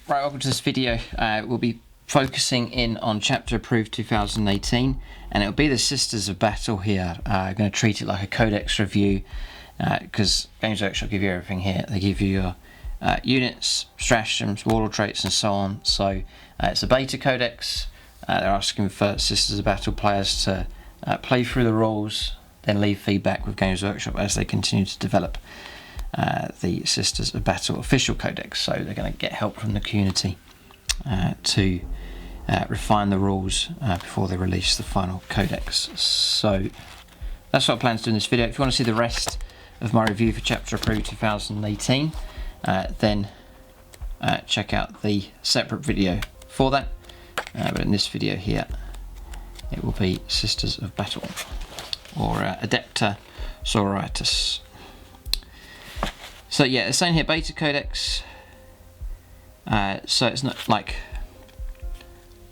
Right, welcome to this video. We'll be focusing in on Chapter Approved 2018, and it'll be the Sisters of Battle here. I'm going to treat it like a Codex review, because Games Workshop give you everything here. They give you your units, stratagems, warlord traits, and so on. So it's a Beta Codex. They're asking for Sisters of Battle players to play through the rules, then leave feedback with Games Workshop as they continue to develop the Sisters of Battle official codex. So they're going to get help from the community to refine the rules before they release the final codex. So that's what I plan to do in this video. If you want to see the rest of my review for Chapter Approved 2018, then check out the separate video for that. But in this video here, it will be Sisters of Battle, or Adepta Sororitas. So yeah, it's saying here Beta Codex. So it's not like,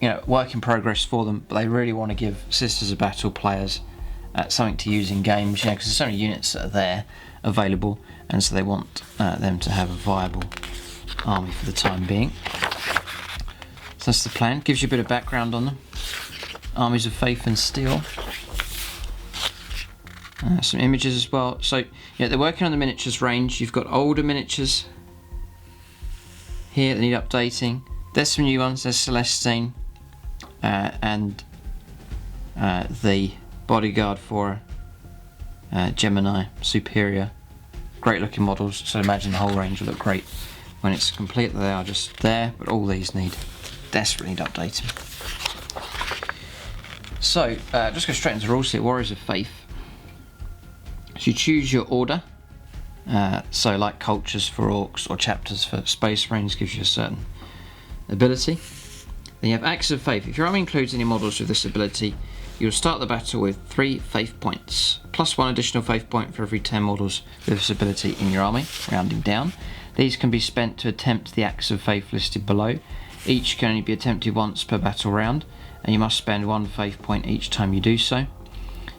you know, work in progress for them, but they really want to give Sisters of Battle players something to use in games, you know, because there's so many units that are there available, and so they want them to have a viable army for the time being. So that's the plan. Gives you a bit of background on them. Armies of Faith and Steel. Some images as well. So yeah, they're working on the miniatures range. You've got older miniatures here that need updating. There's some new ones. There's Celestine and the bodyguard for Gemini Superior. Great looking models. So imagine the whole range will look great when it's complete. They are just there, but all these desperately need updating. So just go straight into the rules here. Warriors of Faith. So you choose your order, so like cultures for orcs or chapters for space marines gives you a certain ability. Then you have Acts of Faith. If your army includes any models with this ability, you'll start the battle with 3 faith points, plus 1 additional faith point for every 10 models with this ability in your army, rounding down. These can be spent to attempt the Acts of Faith listed below. Each can only be attempted once per battle round, and you must spend 1 faith point each time you do so.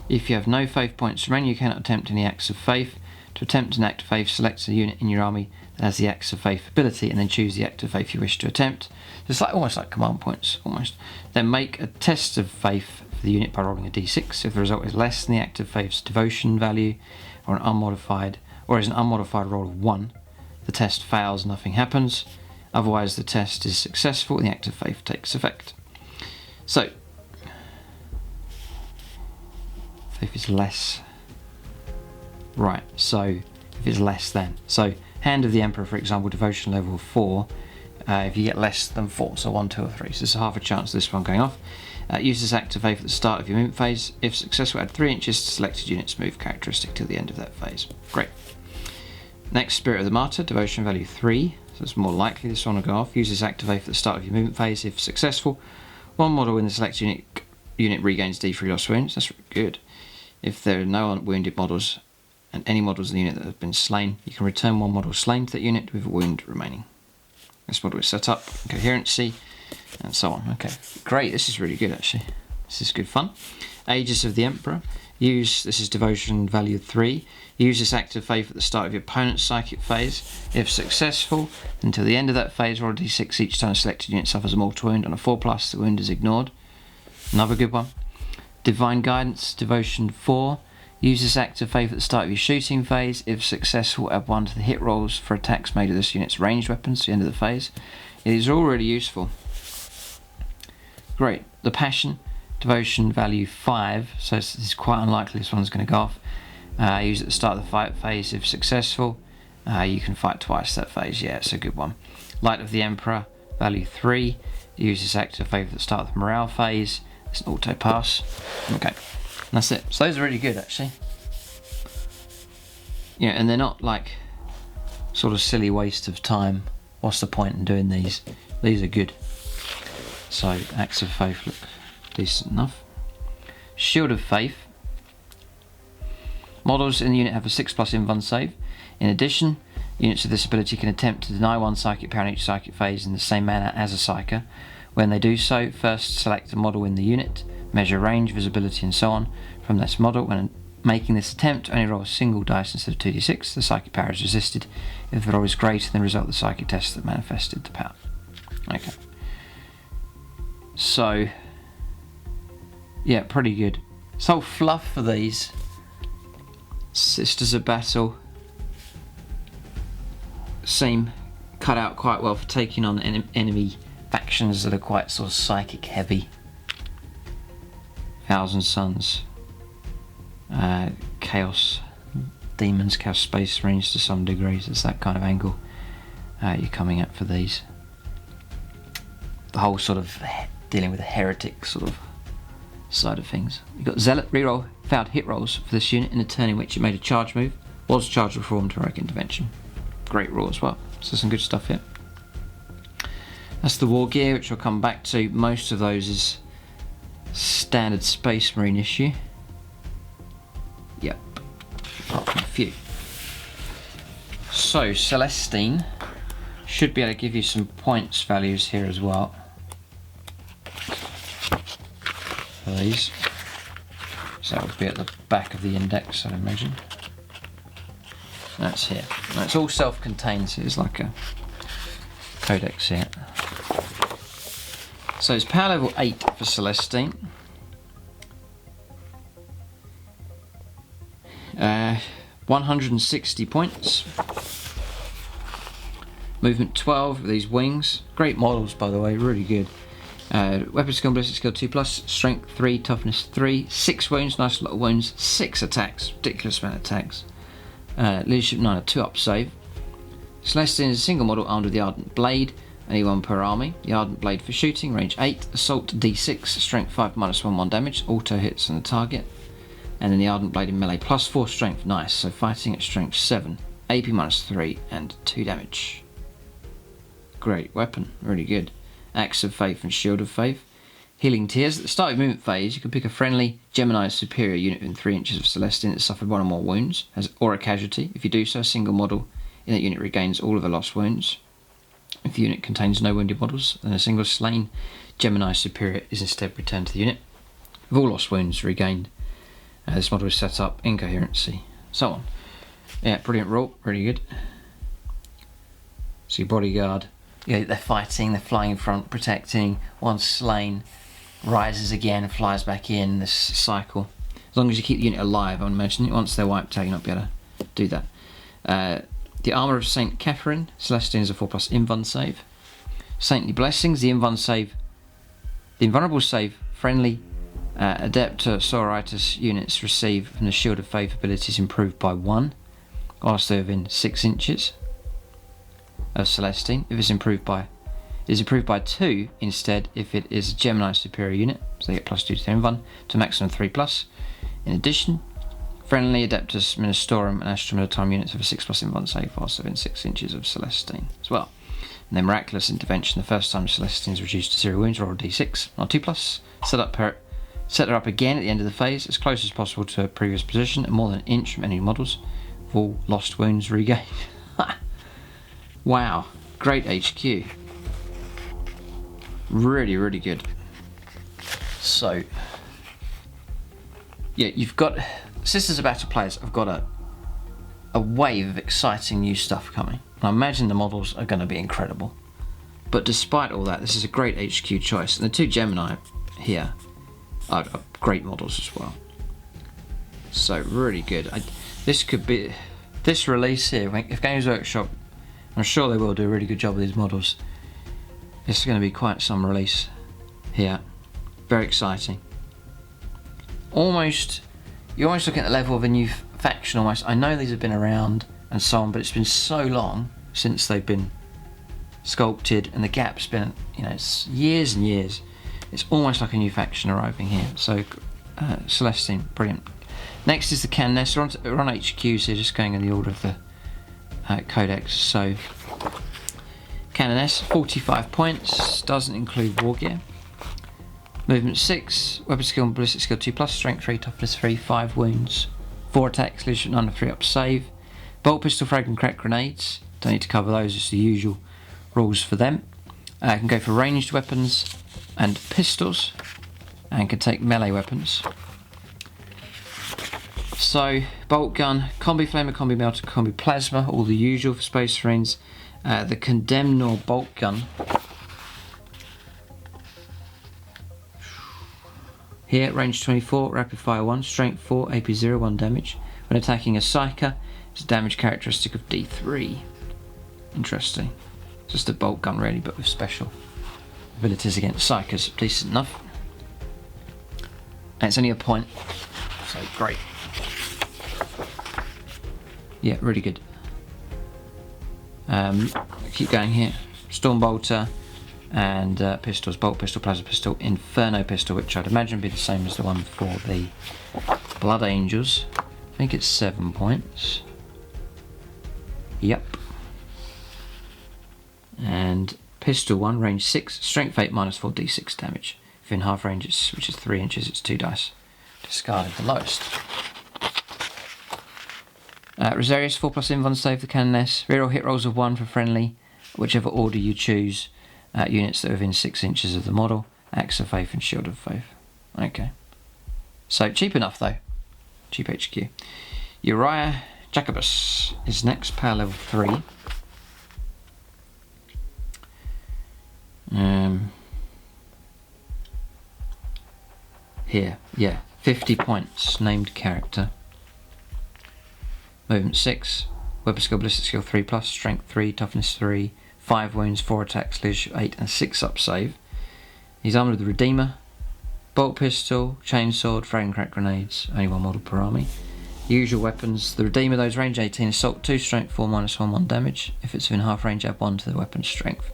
If you have no faith points remaining, you cannot attempt any acts of faith. To attempt an act of faith, select a unit in your army that has the acts of faith ability, and then choose the act of faith you wish to attempt. It's like almost like command points, almost. Then make a test of faith for the unit by rolling a d6. If the result is less than the act of faith's devotion value, or is an unmodified roll of 1, the test fails, nothing happens. Otherwise, the test is successful and the act of faith takes effect. So faith is less. Right, so if it's less than. So Hand of the Emperor, for example, devotion level 4, if you get less than 4, so 1, 2 or 3. So there's a half a chance of this one going off. Use this act of faith at the start of your movement phase. If successful, add 3 inches to selected unit's move characteristic till the end of that phase. Great. Next, Spirit of the Martyr, devotion value 3. So it's more likely this one will go off. Use this act of faith at the start of your movement phase. If successful, one model in the selected unit regains D3 lost wounds. That's really good. If there are no wounded models and any models in the unit that have been slain, you can return 1 model slain to that unit with a wound remaining. This model is set up, coherency, and so on. Okay, great. This is really good actually. This is good fun. Aegis of the Emperor. This is devotion value 3. Use this act of faith at the start of your opponent's psychic phase. If successful, until the end of that phase, roll a d6 each time a selected unit suffers a mortal wound. On a 4+, the wound is ignored. Another good one. Divine Guidance, devotion 4. Use this act of faith at the start of your shooting phase. If successful, add 1 to the hit rolls for attacks made with this unit's ranged weapons to the end of the phase. These are all really useful. Great. The Passion, devotion value 5. So it's quite unlikely this one's going to go off. Use it at the start of the fight phase. If successful, you can fight twice that phase. Yeah, it's a good one. Light of the Emperor, value 3. Use this act of faith at the start of the morale phase. It's an auto pass. Okay, and that's it. So those are really good actually. Yeah, and they're not like sort of silly waste of time. What's the point in doing these? These are good. So acts of faith look decent enough. Shield of Faith. Models in the unit have a 6+ invuln save. In addition, units with this ability can attempt to deny 1 psychic power in each psychic phase in the same manner as a psyker. When they do so, first select a model in the unit, measure range, visibility and so on from this model. When making this attempt, only roll a single dice instead of 2d6. The psychic power is resisted if the roll is greater than the result of the psychic test that manifested the power. Okay. So, yeah, pretty good. So fluff for these. Sisters of Battle seem cut out quite well for taking on enemy factions that are quite sort of psychic heavy. Thousand Suns, Chaos Demons, Chaos Space Marines to some degrees. It's that kind of angle you're coming at for these. The whole sort of dealing with the heretic sort of side of things. You've got Zealot, reroll failed hit rolls for this unit in a turn in which it made a charge move, was charged reformed to heroic intervention. Great roll as well, so some good stuff here. That's the war gear, which I'll come back to. Most of those is standard Space Marine issue. Yep, apart from a few. So Celestine should be able to give you some points values here as well for these. So that would be at the back of the index, I'd imagine. That's here. Now it's all self-contained, so it's like a codex here. So it's power level 8 for Celestine. 160 points. Movement 12 with these wings. Great models, by the way, really good. Weapon skill, ballistic skill 2+, strength 3, toughness 3, 6 wounds, nice lot of wounds, 6 attacks, ridiculous amount of attacks. Leadership 9, a 2-up save. Celestine is a single model armed with the Ardent Blade, only 1 per army. The Ardent Blade for shooting, range 8, assault D6, strength 5, -1 damage, auto hits on the target. And then the Ardent Blade in melee, +4 strength, nice, so fighting at strength 7, AP -3, and 2 damage. Great weapon, really good. Axe of Faith and Shield of Faith. Healing Tears. At the start of movement phase, you can pick a friendly Gemini superior unit within 3 inches of Celestine that suffered 1 or more wounds, or a casualty. If you do so, a single model in that unit regains all of the lost wounds. If the unit contains no wounded models, then a single slain Gemini superior is instead returned to the unit. With all lost wounds regained, this model is set up, incoherency, so on. Yeah, brilliant rule, really good. So your bodyguard, yeah, they're fighting, they're flying in front, protecting, once slain, rises again, flies back in, this cycle. As long as you keep the unit alive, I would imagine, once they're wiped out, you'll not be able to do that. The Armour of Saint Catherine, Celestine is a 4+ invuln save. Saintly Blessings, the invuln save, the invulnerable save, friendly Adepta Sororitas units receive from the Shield of Faith abilities improved by 1, whilst they're within 6 inches of Celestine. If it's improved by, it is improved by 2 instead if it is a Gemini superior unit, so they get +2 to their invuln to a maximum 3+. In addition, friendly Adeptus Ministorum and Astrum at a time units have a 6+ invuln save whilst within 6 inches of Celestine as well. And then Miraculous Intervention, the first time Celestine is reduced to 0 wounds, roll a d6, not 2+. Set her up again at the end of the phase, as close as possible to her previous position, and more than an inch from any models, with all lost wounds regained. Wow, great HQ. Really, really good. So, yeah, you've got Sisters of Battle players have got a wave of exciting new stuff coming. I imagine the models are going to be incredible. But despite all that, this is a great HQ choice, and the 2 Gemini here are great models as well. So really good. This could be this release here. If Games Workshop, I'm sure they will do a really good job with these models. It's going to be quite some release here. Very exciting. You're almost looking at the level of a new faction almost. I know these have been around and so on, but it's been so long since they've been sculpted, and the gap's been, it's years and years. It's almost like a new faction arriving here. So Celestine, brilliant. Next is the Canoness. We're on HQs here, just going in the order of the codex. So Canoness, 45 points, doesn't include war gear. Movement 6, weapon skill and ballistic skill 2+, strength 3, toughness 3, 5 wounds, 4 attacks, leadership 9, a 3-up save. Bolt pistol, frag and crack grenades, don't need to cover those, it's the usual rules for them. Can go for ranged weapons and pistols, and can take melee weapons. So, bolt gun, combi flamer, combi melter, combi plasma, all the usual for Space Marines. The Condemnor bolt gun Here, range 24, rapid fire 1, strength 4, AP 0, 1 damage. When attacking a Psyker, it's a damage characteristic of D3. Interesting. Just a bolt gun really, but with special abilities against Psykers. Decent enough. And it's only a point, so great. Yeah, really good. Keep going here. Storm Bolter and pistols, bolt pistol, plasma pistol, Inferno pistol, which I'd imagine would be the same as the one for the Blood Angels. I think it's 7 points. Yep. And pistol 1, range 6, strength 8, minus 4 d6 damage. If in half range, which is 3 inches, it's 2 dice. Discarded the lowest. Rosarius 4+ invuln save the Canoness. Reroll hit rolls of 1 for friendly, whichever order you choose. Units that are within 6 inches of the model. Axe of Faith and Shield of Faith. Okay. So cheap enough though. Cheap HQ. Uriah Jacobus is next, power level 3. Here, yeah, 50 points, named character. Movement 6, weapon skill, ballistic skill 3+, strength 3, toughness 3, 5 wounds, 4 attacks, leadership 8 and 6 up save. He's armed with the Redeemer, bolt pistol, chainsword, frag and crack grenades, only 1 model per army. Usual weapons, the Redeemer, those range 18, assault 2, strength 4, minus 1, 1 damage. If it's within half range, add 1 to the weapon's strength.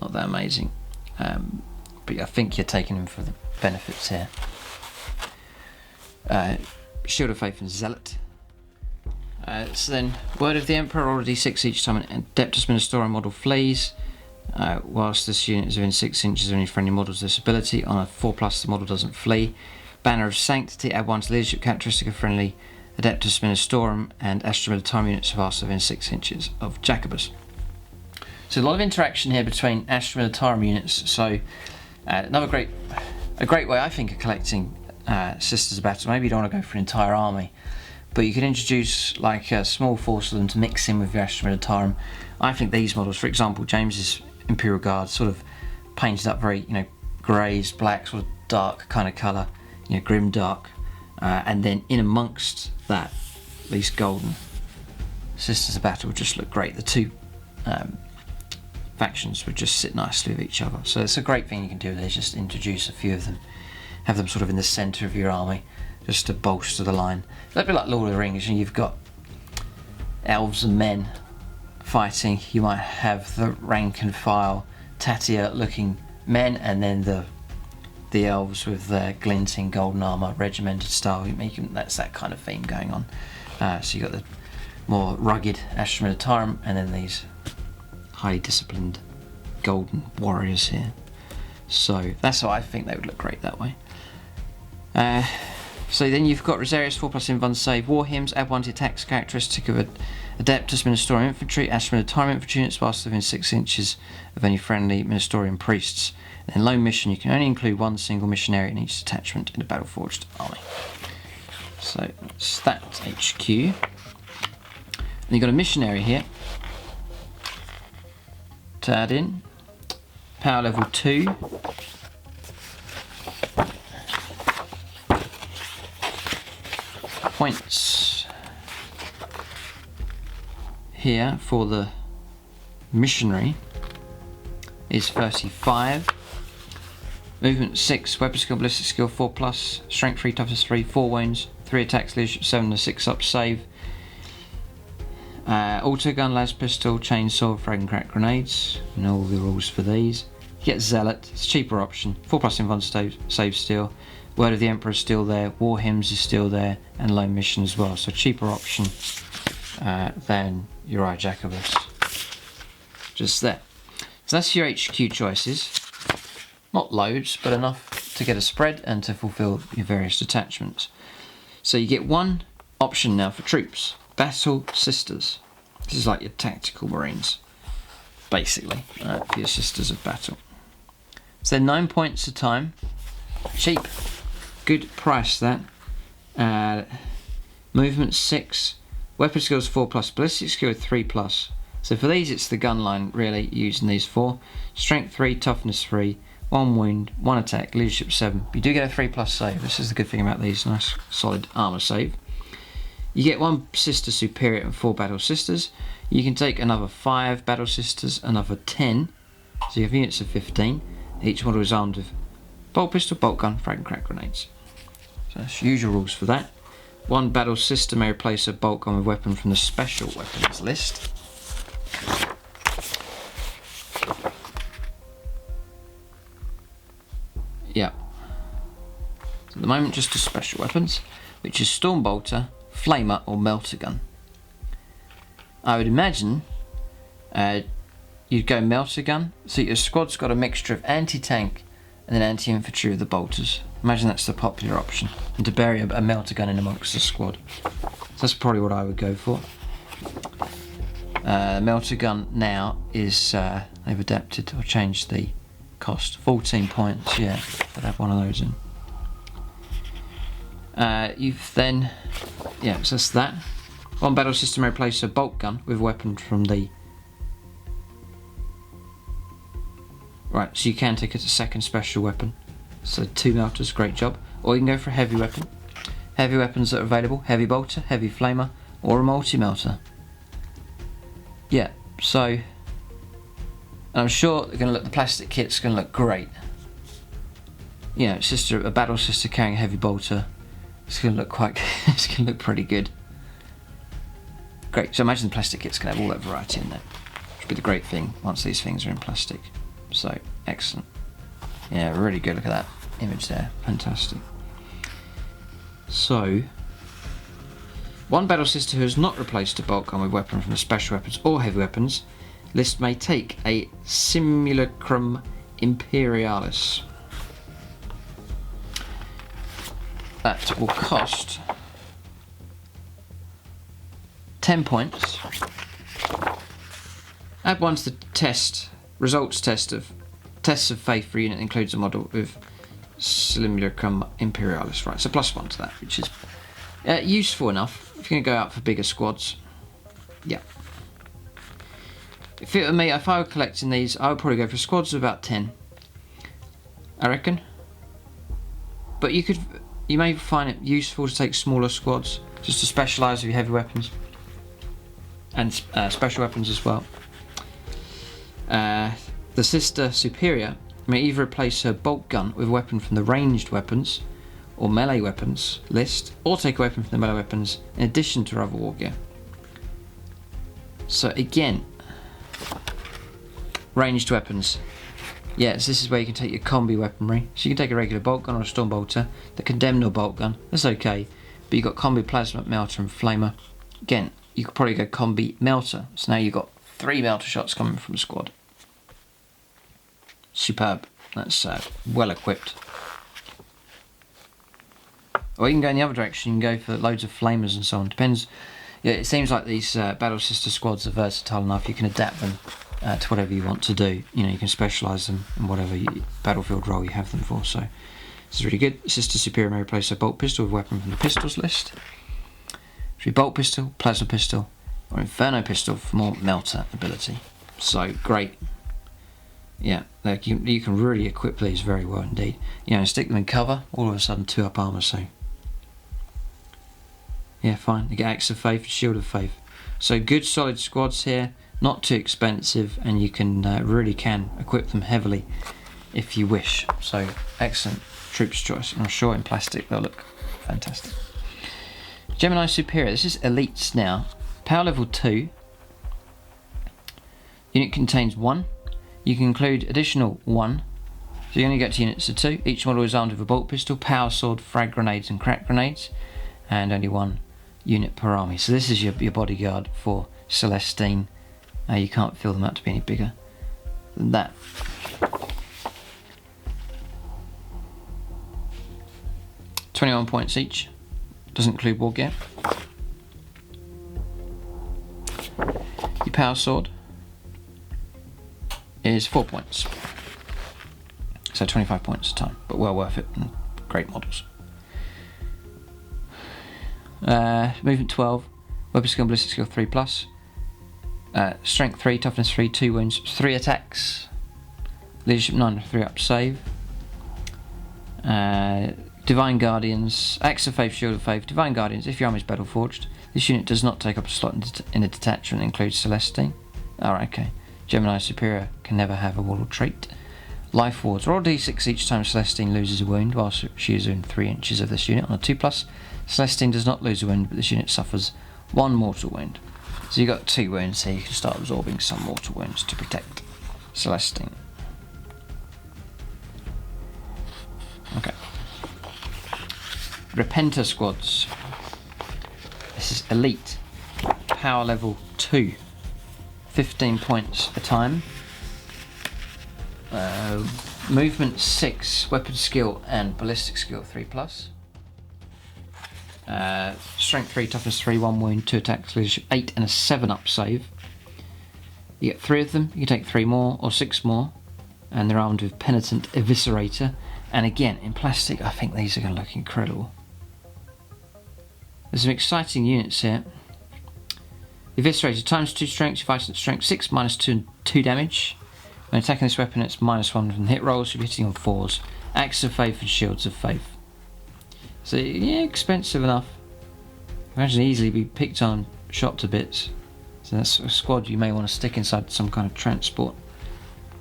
Not that amazing, but I think you're taking him for the benefits here. Shield of Faith and Zealot. So then, Word of the Emperor, roll a d6 each time an Adeptus Ministorum model flees. Whilst this unit is within 6 inches of any friendly model's this ability, on a 4+, the model doesn't flee. Banner of Sanctity, add 1 to leadership characteristic of friendly Adeptus Ministorum and Astra Militarum units whilst within 6 inches of Jacobus. So a lot of interaction here between Astra Militarum units. So a great way I think of collecting Sisters of Battle. Maybe you don't want to go for an entire army, but you could introduce like a small force of them to mix in with your Astra Militarum. I think these models, for example, James's Imperial Guard, sort of painted up very, greys, blacks, sort of dark kind of colour, grim dark, and then in amongst that, these golden Sisters of Battle would just look great. The two factions would just sit nicely with each other. So it's a great thing you can do there, just introduce a few of them, have them sort of in the centre of your army, just to bolster the line. A little bit like Lord of the Rings, you've got elves and men fighting. You might have the rank and file tattier looking men, and then the elves with their glinting golden armour, regimented style. That's that kind of theme going on. So you've got the more rugged Astra Militarum, and then these highly disciplined golden warriors here. So that's how I think they would look great that way. So then you've got Rosarius 4+ invuln save, War Hymns, add 1 to attacks characteristic of Adeptus Ministorum infantry, Astra Militarum infantry units whilst within 6 inches of any friendly Ministorium priests. And in Lone Mission you can only include 1 single missionary in each detachment in a battle-forged army. So that's that HQ. And you've got a missionary here to add in, power level 2. Points here for the missionary is 35. Movement 6, weapon skill, ballistic skill 4+, strength 3, toughness 3, 4 wounds, 3 attacks, leadership 7 and 6 up save. Auto gun, las pistol, chainsaw, frag and crack grenades. You know all the rules for these. You get Zealot, it's a cheaper option. 4+ invuln save still. Word of the Emperor is still there. War Hymns is still there, and Lone Mission as well. So cheaper option than Uriah Jacobus. Just there. So that's your HQ choices. Not loads, but enough to get a spread and to fulfill your various detachments. So you get one option now for troops. Battle Sisters. This is like your tactical marines, basically, for your Sisters of Battle. So they're 9 points a time. Cheap. Good price that. Movement 6. Weapon skills 4+. Ballistic skill 3+. So for these it's the gun line really using these 4. Strength 3, toughness 3, 1 wound, 1 attack, leadership 7. But you do get a 3+ save. This is the good thing about these. Nice solid armor save. You get 1 sister superior and 4 battle sisters. You can take another 5 battle sisters, another 10. So you have units of 15. Each model is armed with bolt pistol, bolt gun, frag and crack grenades. So that's usual rules for that. 1 battle sister may replace a bolt gun with weapon from the special weapons list. Yeah. So at the moment, just the special weapons, which is Storm Bolter, Flamer, or Melter Gun. I would imagine you'd go Melter Gun, so your squad's got a mixture of anti-tank and then anti-infantry with the bolters. Imagine that's the popular option, and to bury a Melter Gun in amongst the squad. So that's probably what I would go for. Melter Gun now is, they've adapted or changed the cost. 14 points, yeah, they'd have one of those in. You've then, yeah, so that's that. 1 battle system may replace a bolt gun with a weapon from the... Right, so you can take it a second special weapon. So 2 melters, great job. Or you can go for a heavy weapon. Heavy weapons that are available, heavy bolter, heavy flamer, or a multi-melter. Yeah, so I'm sure they're going to look, the plastic kit's going to look great. You know, a battle sister carrying a heavy bolter. It's going to look quite, it's going to look pretty good. Great, so imagine the plastic kit's going to have all that variety in there. Which would be the great thing once these things are in plastic. So, excellent. Yeah, really good, look at that image there, fantastic. So, 1 battle sister who has not replaced a bolt gun with weapon from the special weapons or heavy weapons list may take a Simulacrum Imperialis. That will cost 10 points. Add 1 to the results test of tests of faith for a unit that includes a model with Simulacrum Imperialis. Right, so +1 to that, which is useful enough if you're going to go out for bigger squads. Yeah. If it were me, if I were collecting these, I would probably go for squads of about 10. I reckon. But you may find it useful to take smaller squads, just to specialise with your heavy weapons. And special weapons as well. The Sister Superior may either replace her bolt gun with a weapon from the ranged weapons or melee weapons list, or take a weapon from the melee weapons in addition to other war gear. So again, ranged weapons. Yes, this is where you can take your combi weaponry. So you can take a regular bolt gun or a storm bolter, the condemned bolt gun, that's okay, but you've got combi plasma, melter and flamer. Again, you could probably go combi melter, so now you've got 3 melter shots coming from the squad. Superb, that's well equipped. Or you can go in the other direction, you can go for loads of flamers and so on. Depends. Yeah, it seems like these Battle Sister squads are versatile enough. You can adapt them to whatever you want to do. You know, you can specialise them in whatever battlefield role you have them for. So this is really good. Sister Superior may replace a bolt pistol with a weapon from the pistols list. It should be bolt pistol, plasma pistol, or Inferno pistol for more melter ability. So great. Yeah, like you can really equip these very well indeed. You know, stick them in cover, all of a sudden 2-up armour, so yeah, fine. You get Axe of Faith, Shield of Faith. So good solid squads here, not too expensive, and you can really can equip them heavily if you wish. So excellent troops choice, and I'm sure in plastic they'll look fantastic. Gemini Superior, this is elites now. Power level 2. Unit contains 1. You can include additional 1. So you only get to units of 2. Each model is armed with a bolt pistol, power sword, frag grenades and crack grenades, and only 1 unit per army. So this is your bodyguard for Celestine. You can't feel them out to be any bigger than that. £21 points each. Doesn't include war gear. Your power sword is 4 points. So 25 points a time, but well worth it and great models. Movement 12, weapon skill, ballistic skill 3+, strength 3, toughness 3, 2 wounds, 3 attacks. leadership 9, 3 up save. Divine Guardians, Axe of Faith, Shield of Faith, Divine Guardians. If your army is battle forged, this unit does not take up a slot in a detachment that includes Celestine. Alright, okay. Gemini Superior can never have a warlord trait. Life Wards. Roll d6 each time Celestine loses a wound, whilst she is within 3 inches of this unit. On a 2+, Celestine does not lose a wound, but this unit suffers 1 mortal wound. So you've got 2 wounds here, you can start absorbing some mortal wounds to protect Celestine. Okay. Repenter squads. This is elite. Power level 2. 15 points a time. Movement 6, weapon skill and ballistic skill 3+. Strength 3, toughness 3, 1 wound, 2 attacks, leadership 8 and a 7 up save. You get 3 of them, you can take 3 more or 6 more, and they're armed with Penitent Eviscerator. And again, in plastic, I think these are going to look incredible. There's some exciting units here. Eviscerator times 2 strength, you fight at strength 6, -2 and 2 damage. When attacking this weapon, it's -1 from hit rolls, you'll be hitting on 4s. Axes of Faith and Shields of Faith. So, yeah, expensive enough. Imagine easily be picked on, shot to bits. So that's a squad you may want to stick inside some kind of transport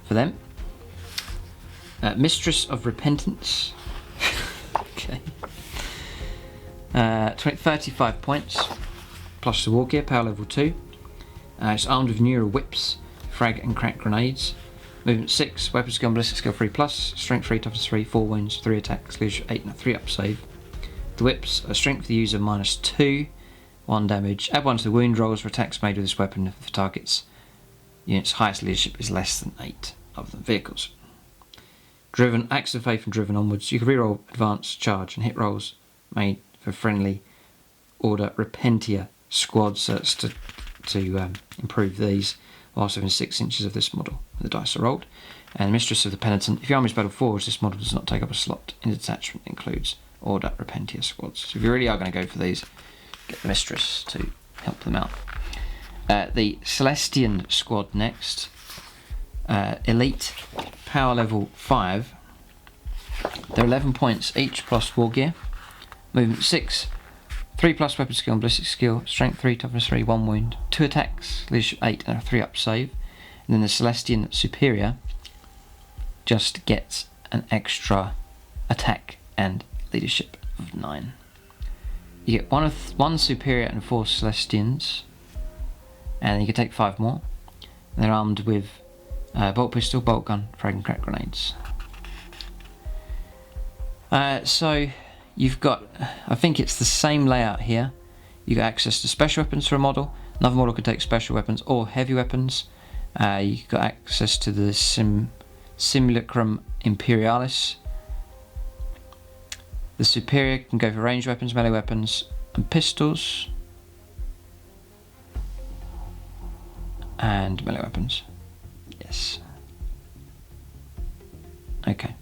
for them. Mistress of Repentance. Okay. 35 points. Plus the war gear, power level 2. It's armed with neural whips, frag and crack grenades. Movement 6, weapon skill and ballistic skill 3+, strength 3, toughness 3, 4 wounds, 3 attacks, leadership 8 and a 3 up save. The whips are strength for the user -2, 1 damage. Add 1 to the wound rolls for attacks made with this weapon if the target's unit's highest leadership is less than 8 other than vehicles. Driven, Axe of Faith and Driven onwards. You can reroll advance, charge and hit rolls made for friendly order Repentia squads, so that's to improve these, whilst within 6 inches of this model. The dice are rolled. And Mistress of the Penitent. If your army is battle forged, this model does not take up a slot in the detachment that includes Order Repentia squads. So if you really are going to go for these, get the Mistress to help them out. The Celestian squad next. Elite, power level 5. They're 11 points each plus war gear. Movement 6, 3+ weapon skill and ballistic skill, strength 3, toughness 3, 1 wound, 2 attacks, leadership 8 and a 3 up save. And then the Celestian Superior just gets an extra attack and leadership of 9. You get one Superior and 4 Celestians, and you can take 5 more. And they're armed with bolt pistol, bolt gun, frag and crack grenades. So you've got, I think it's the same layout here. You got access to special weapons for a model. Another model can take special weapons or heavy weapons. You've got access to the Simulacrum Imperialis. The Superior can go for ranged weapons, melee weapons, and pistols. And melee weapons. Yes. Okay.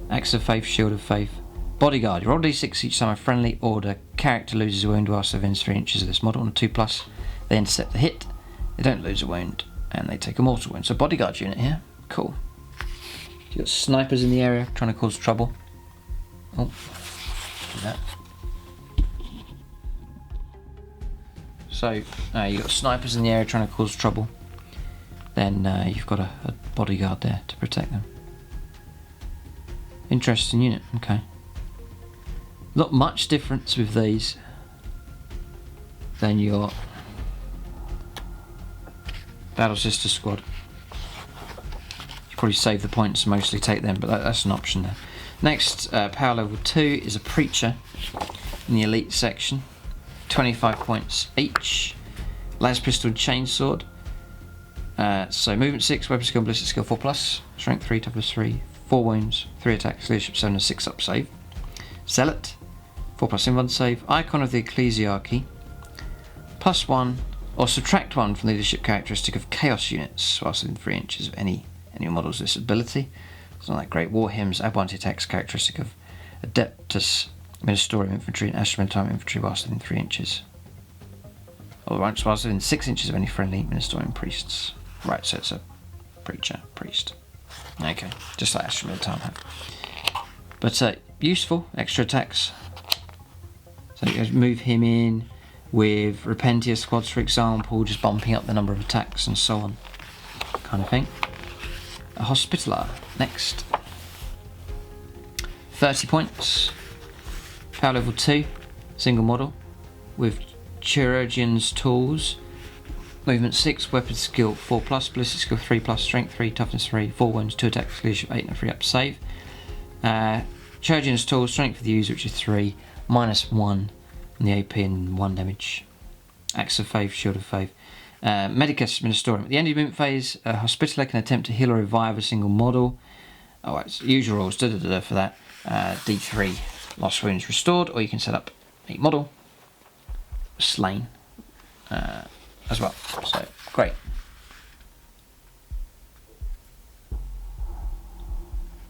Axe of Faith, Shield of Faith. Bodyguard. You roll d6 each time a friendly order character loses a wound whilst within 3 inches of this model. On a 2+, they intercept the hit. They don't lose a wound, and they take a mortal wound. So bodyguard unit here. Cool. You got snipers in the area trying to cause trouble. Oh, do that. So you got snipers in the area trying to cause trouble. Then you've got a bodyguard there to protect them. Interesting unit. Okay. Not much difference with these than your Battle Sister squad. You probably save the points and mostly take them, but that's an option there. Next, power level 2 is a Preacher in the elite section. 25 points each. Las Pistol, Chainsword. So movement 6, weapon skill, ballistic skill 4+, strength 3, toughness 3, 4 wounds, 3 attacks, leadership 7 and 6 up save. Zealot, 4+ invuln save. Icon of the Ecclesiarchy, +1 or subtract 1 from the leadership characteristic of chaos units whilst within 3 inches of any model's this ability. It's not that great. War hymns, add 1 to attacks characteristic of Adeptus Ministerium Infantry and Astramentarium Infantry whilst within 3 inches. Or whilst within 6 inches of any friendly Ministerium priests. Right, so it's a Preacher, priest. Okay, just like Astral Time have. But useful, extra attacks. So you guys move him in with Repentia squads, for example, just bumping up the number of attacks and so on, kind of thing. A Hospitaller, next. 30 points. Power level 2, single model, with Chirurgeon's Tools. Movement 6, weapon skill 4+, ballistic skill 3+, strength 3, toughness 3, 4 wounds, 2 attacks, leadership 8 and a 3 up save. Chirurgeon's Tools, strength for the user, which is 3, -1 on the AP and 1 damage. Axe of Faith, Shield of Faith. Medicus Ministorium. At the end of the movement phase, a Hospitaller can attempt to heal or revive a single model. Oh, it's usual rules for that. D3, lost wounds restored, or you can set up a model slain as well. So great.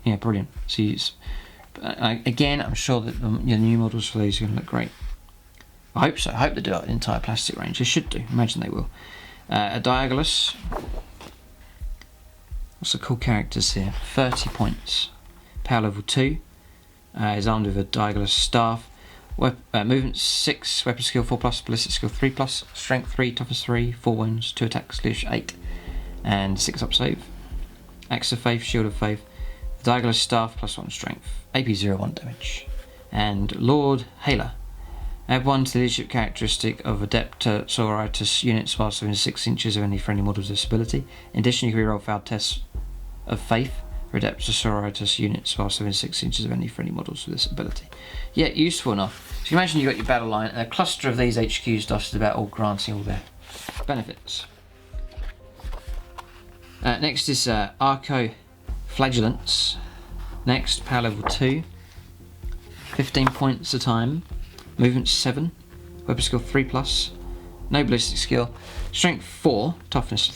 Yeah, brilliant. So again, I'm sure that your new models for these are going to look great. I hope so. I hope they do an entire plastic range. They should do. Imagine they will. A Diabolus. What's the cool characters here? 30 points. Power level 2. Is armed with a Diabolus staff. Movement 6, weapon skill 4+, ballistic skill 3+, strength 3, toughness 3, 4 wounds, 2 attacks, leadership 8, and 6 up save. Axe of Faith, Shield of Faith. Diabolus staff +1 strength. AP 0, 1 damage. And Lord Hailer. Add 1 to the leadership characteristic of Adepta Sororitas units whilst within 6 inches of any friendly model's disability. In addition, you can reroll failed tests of faith for Adepta Sororitas units whilst within 6 inches of any friendly models with this ability. Yeah, useful enough. So you imagine you've got your battle line and a cluster of these HQs dusted about, all granting all their benefits. Next is Arco Flagellants. Next, power level 2. 15 points a time. Movement 7. Weapon skill 3+. No ballistic skill. Strength 4. Toughness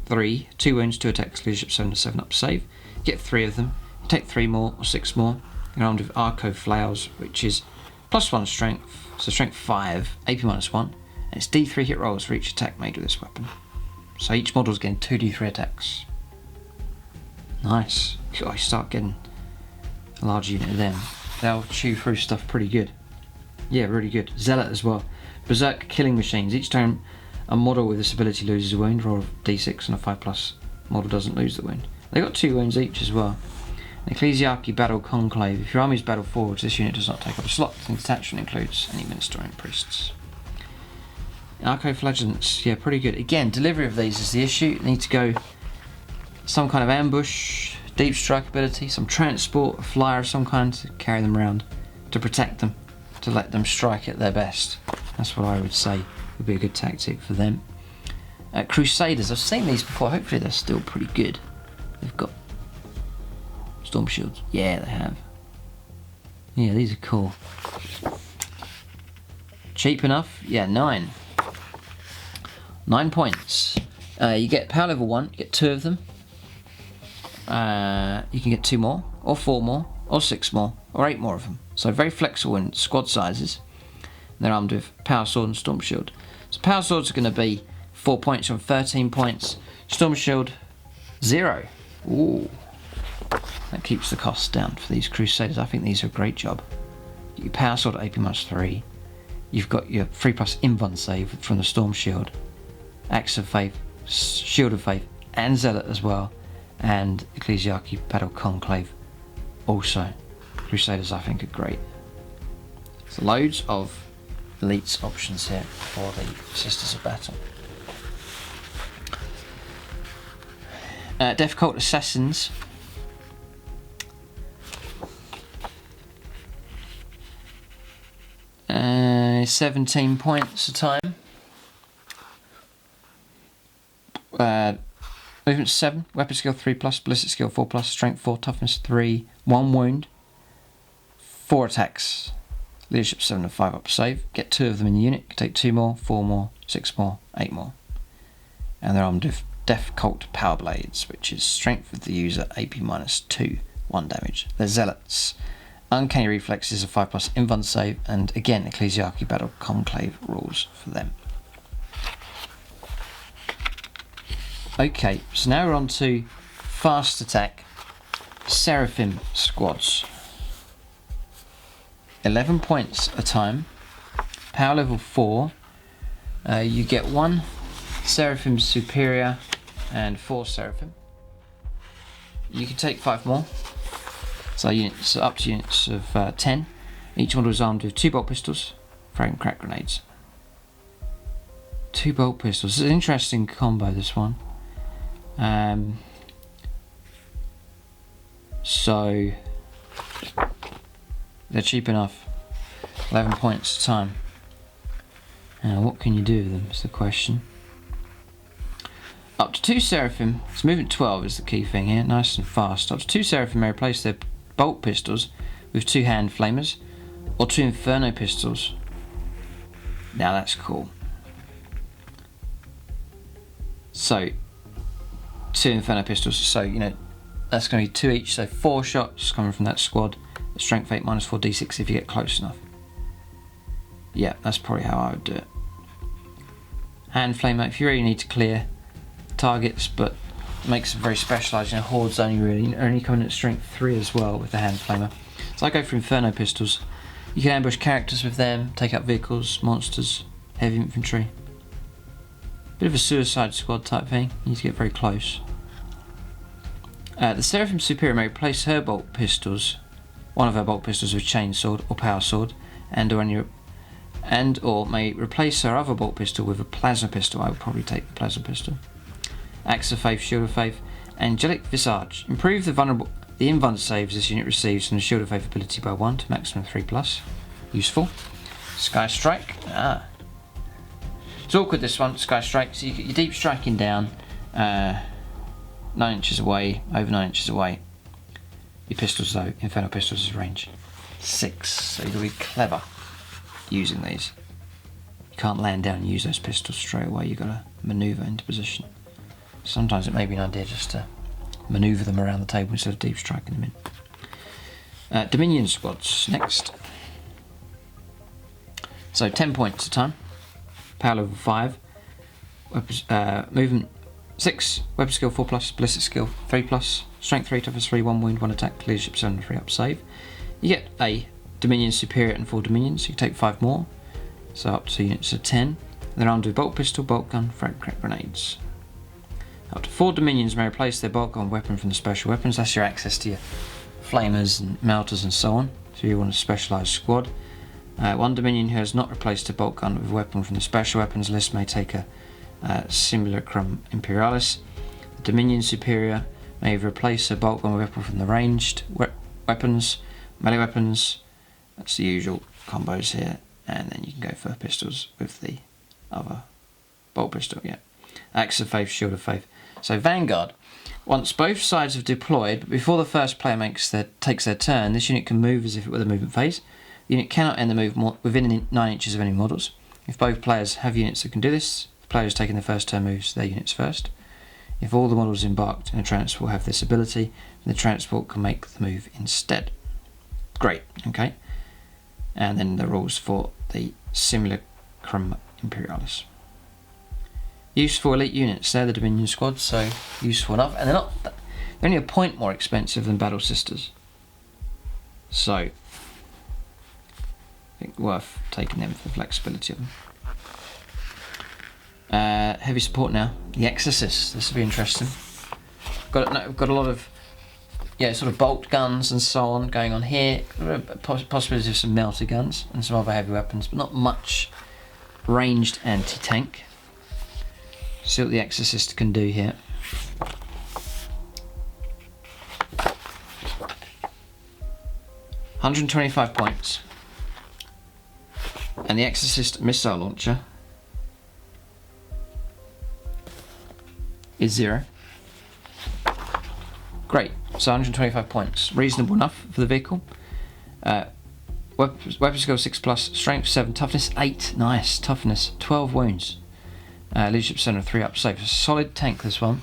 3. 2 wounds, 2 attacks, leadership 7 to 7 up save. Get 3 of them. You take 3 more or 6 more. You're armed with Arco Flails, which is +1 strength. So strength 5. AP -1. And it's D3 hit rolls for each attack made with this weapon. So each model's getting 2 D3 attacks. Nice. Oh, you start getting a large unit of them. They'll chew through stuff pretty good. Yeah, really good. Zealot as well. Berserk killing machines. Each time a model with this ability loses a wound, roll a d6 and a 5+ model doesn't lose the wound. They got 2 wounds each as well. An Ecclesiarchy Battle Conclave. If your army's battle forwards, this unit does not take up a slot. The detachment includes any ministerial priests. Arco Flagellants, yeah, pretty good. Again, delivery of these is the issue. You need to go some kind of ambush, deep strike ability, some transport, a flyer of some kind to carry them around, to protect them, to let them strike at their best. That's what I would say would be a good tactic for them. Crusaders, I've seen these before. Hopefully they're still pretty good. They've got storm shields. Yeah, they have. Yeah, these are cool. Cheap enough? Yeah, 9. 9 points. You get power level 1, you get 2 of them. You can get 2 more, or 4 more, or 6 more, or 8 more of them. So very flexible in squad sizes. They're armed with power sword and storm shield. So power swords are going to be 4 points from 13 points. Storm shield 0. Ooh, that keeps the costs down for these Crusaders. I think these are a great job. Your power sword AP +3. You've got your 3+ invuln save from the storm shield. Axe of Faith, Shield of Faith, and Zealot as well. And Ecclesiarchy Battle Conclave also. Crusaders I think are great. So loads of elites options here for the Sisters of Battle. Death Cult Assassins. Uh, 17 points a time. Movement 7, weapon skill 3+, ballistic skill 4+, strength 4, toughness 3, 1 wound, 4 attacks, leadership 7 and 5 up save. Get 2 of them in the unit. You can take 2 more, 4 more, 6 more, 8 more. And they're armed with Death Cult Power Blades, which is strength of the user, AP -2, 1 damage. They're Zealots. Uncanny Reflexes, a 5+ invuln save, and again Ecclesiarchy Battle Conclave rules for them. Okay, so now we're on to fast attack Seraphim squads. 11 points a time. Power level 4. You get 1 Seraphim Superior and 4 Seraphim. You can take 5 more. So units up to units of 10. Each model is armed with 2 bolt pistols, frag and crack grenades. 2 bolt pistols. It's an interesting combo, this one. So they're cheap enough. 11 points a time. Now what can you do with them is the question. Up to 2 Seraphim, it's movement 12 is the key thing here, nice and fast. Up to 2 Seraphim may replace their bolt pistols with 2 hand flamers or 2 Inferno pistols. Now that's cool. So 2 Inferno pistols, so you know that's going to be 2 each, so 4 shots coming from that squad. Strength 8 minus 4 d6 if you get close enough. Yeah, that's probably how I would do it. Hand flamer, if you really need to clear targets, but makes them very specialised, you know, hordes only coming at strength 3 as well with the hand flamer. So I go for Inferno pistols. You can ambush characters with them, take out vehicles, monsters, heavy infantry. Bit of a suicide squad type thing, you need to get very close. The Seraphim Superior may replace her bolt pistols, one of her bolt pistols with chain sword or power sword, and or may replace her other bolt pistol with a plasma pistol. I would probably take the plasma pistol. Axe of Faith, Shield of Faith, Angelic Visage. Improve the invuln saves this unit receives from the Shield of Faith ability by 1 to maximum 3+. Useful. Sky Strike. It's awkward this one, Sky Strike. So you're deep striking down 9 inches away, over 9 inches away. Your pistols though, Inferno pistols is range 6, so you've got to be clever using these. You can't land down and use those pistols straight away, you've got to manoeuvre into position. Sometimes it may be an idea just to manoeuvre them around the table instead of deep striking them in. Dominion squads, next. So 10 points a time. Power level 5. Movement 6. Weapon skill 4+, ballistic skill 3+, strength 3, toughness 3, 1 wound, 1 attack, leadership 7, 3 up save. You get a Dominion Superior and 4 Dominions, so you can take 5 more. So up to units of 10. They're armed with bolt pistol, bolt gun, frag crack grenades. Up to 4 Dominions may replace their bolt gun weapon from the special weapons. That's your access to your flamers and melters and so on. So you want a specialised squad. 1 Dominion who has not replaced a bolt gun with a weapon from the special weapons list may take a Simulacrum Imperialis. The Dominion Superior may replace a bolt gun with a weapon from the ranged weapons, melee weapons. That's the usual combos here. And then you can go for pistols with the other bolt pistol, yeah. Axe of Faith, Shield of Faith. So Vanguard. Once both sides have deployed, but before the first player takes their turn, this unit can move as if it were the movement phase. The unit cannot end the move within 9 inches of any models. If both players have units that can do this, the player who's taking their first turn moves their units first. If all the models embarked in a transport have this ability, then the transport can make the move instead. Great, okay. And then the rules for the Simulacrum Imperialis. Useful elite units, they're the Dominion squad, so useful enough. And they're only a point more expensive than Battle Sisters. So, I think worth taking them for the flexibility of them. Heavy support now. The Exorcist, this will be interesting. Got a lot of sort of bolt guns and so on going on here. Possibility of some melter guns and some other heavy weapons, but not much ranged anti-tank. See what the Exorcist can do here. £125 points. And the Exorcist missile launcher is 0. Great, so 125 points. Reasonable enough for the vehicle. Weapon skill 6+, strength 7, toughness 8. Nice, toughness 12 wounds. Leadership 7 3 up safe. A solid tank this one.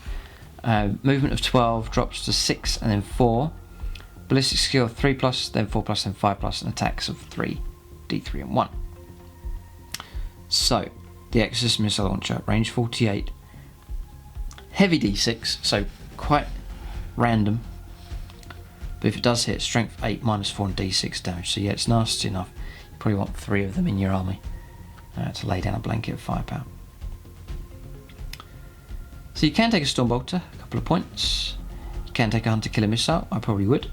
Movement of 12, drops to 6 and then 4. Ballistic skill 3+, then 4+, then 5+, and attacks of 3, D3 and 1. So, the Exorcist missile launcher, range 48. Heavy D6, so quite random. But if it does hit, strength 8, -4 and d6 damage. So yeah, it's nasty enough. You probably want 3 of them in your army to lay down a blanket of firepower. So you can take a Stormbolter, a couple of points. You can take a Hunter Killer Missile, I probably would,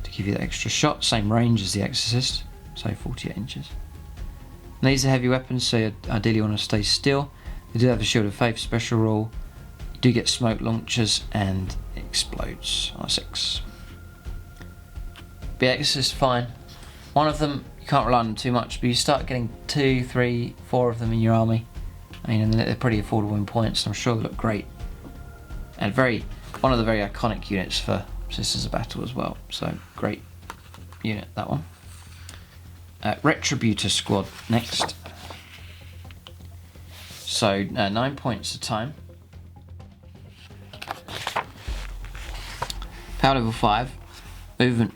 to give you that extra shot. Same range as the Exorcist, so 48 inches. And these are heavy weapons, so you ideally want to stay still. They do have a Shield of Faith special rule. You do get smoke launchers and it explodes on a 6. The Exorcist, fine. One of them, you can't rely on them too much, but you start getting 2, 3, 4 of them in your army. I mean, and they're pretty affordable in points, and I'm sure they look great. And one of the very iconic units for Sisters of Battle as well. So great unit, that one. Retributor Squad next. So 9 points a time. Power level 5. Movement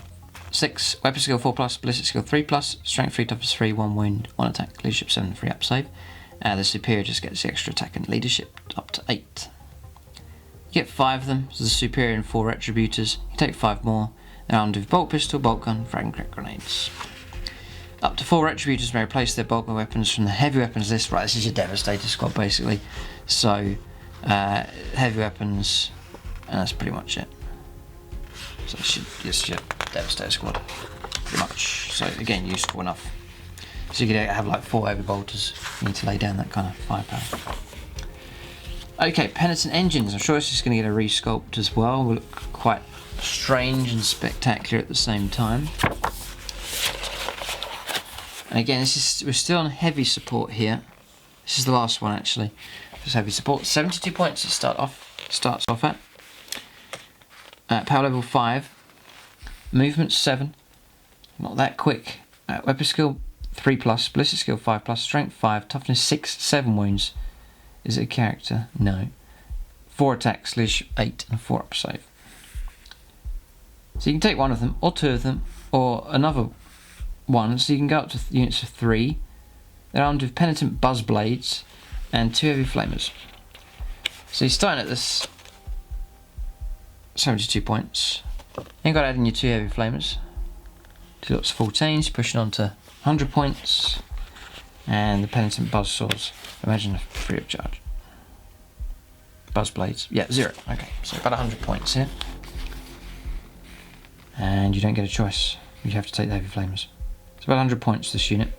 6. Weapon skill 4+, ballistic skill 3+, strength 3, toughness 3, 1 wound, 1 attack, leadership 7, 3 up save. The superior just gets the extra attack and leadership up to 8. You get 5 of them, so the superior and 4 retributors. You take 5 more. They're armed with bolt pistol, bolt gun, frag and crack grenades. Up to 4 retributors may replace their bulk weapons from the heavy weapons list. Right, this is your Devastator squad basically. So heavy weapons, and that's pretty much it. So it's your Devastator squad, pretty much. So again, useful enough. So you could have like 4 heavy bolters. You need to lay down that kind of firepower. Okay, Penitent Engines. I'm sure this is going to get a resculpt as well. Will look quite strange and spectacular at the same time. And again, we're still on heavy support here. This is the last one actually. Just heavy support. 72 points to starts off at. Power level 5. Movement 7. Not that quick. Weapon skill 3+, ballistic skill 5+, strength 5, toughness 6, 7 wounds. Is it a character? No. 4 attacks, leadership 8, and 4 up save. So you can take one of them, or 2 of them, or another one. So you can go up to units of 3. They're armed with penitent buzz blades and 2 heavy flamers. So you're starting at this 72 points. Then you've got to add in your 2 heavy flamers. 2 lots of 14s, pushing on to 100 points. And the penitent buzz swords. Imagine free of charge. Buzz blades. Yeah, 0. Okay, so about 100 points here. And you don't get a choice. You have to take the heavy flamers. It's about 100 points this unit.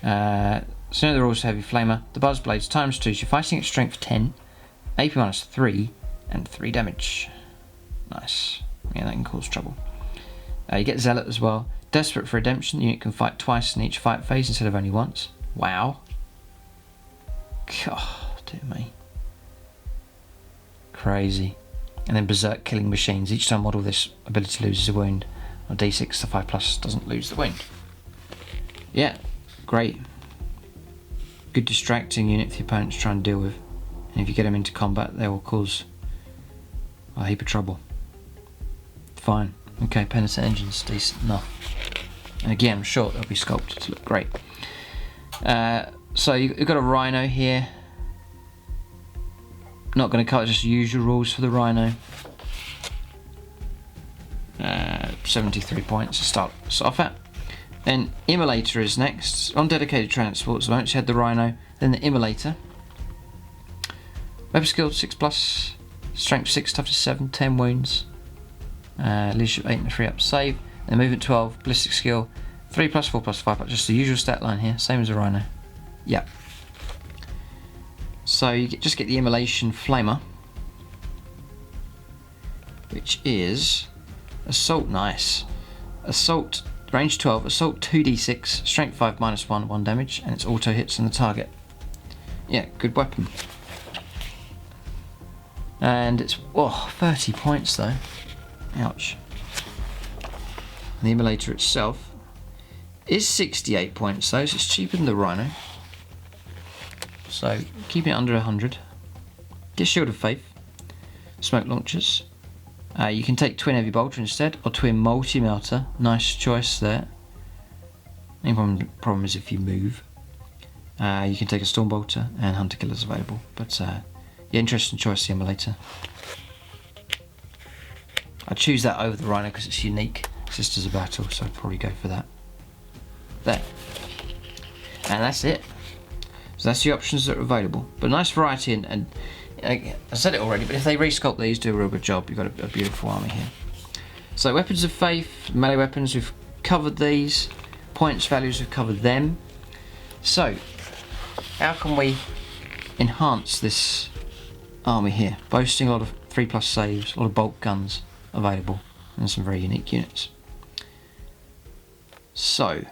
So the rules heavy flamer. The buzz blades times 2. So you're fighting at strength 10, AP -3, and 3 damage. Nice. Yeah, that can cause trouble. You get Zealot as well. Desperate for redemption. The unit can fight twice in each fight phase instead of only once. Wow. God, dear me. Crazy. And then Berserk Killing Machines. Each time model this ability loses a wound. On D6, the 5+ doesn't lose the wound. Yeah, great. Good distracting unit for your opponents to try and deal with. And if you get them into combat, they will cause a heap of trouble. Fine. Okay, Penitent Engines, decent enough. And again, I'm sure they'll be sculpted to look great. So you've got a Rhino here. Not going to cover just usual rules for the Rhino. 73 points to start off at. Then Immolator is next. On dedicated transports, I once had the Rhino, then the Immolator. Weapon skill 6+, strength 6, toughness 7, 10 wounds. Leadership 8 and 3 up save. Then movement 12, ballistic skill 3+, 4+, 5+, just the usual stat line here, same as a Rhino. Yep. So you just get the Immolation Flamer, which is Assault, nice. Assault, range 12, Assault 2d6, Strength 5 -1, 1 damage, and it's auto hits on the target. Yeah, good weapon. And it's 30 points though. Ouch. The Immolator itself is 68 points though, so it's cheaper than the Rhino. So keeping it under 100. Get Shield of Faith, smoke launchers. You can take Twin Heavy Bolter instead, or Twin Multi-Melter. Nice choice there. Only problem is if you move. You can take a Storm Bolter, and Hunter Killer's available. But yeah, interesting choice, the Immolator. I choose that over the Rhino because it's unique. Sisters of Battle, so I'd probably go for that. There. And that's it. So that's the options that are available. But nice variety, and I said it already, but if they resculpt these, do a real good job. You've got a beautiful army here. So weapons of faith, melee weapons, we've covered these. Points values, we've covered them. So, how can we enhance this army here? Boasting a lot of 3+ saves, a lot of bulk guns available, and some very unique units. So,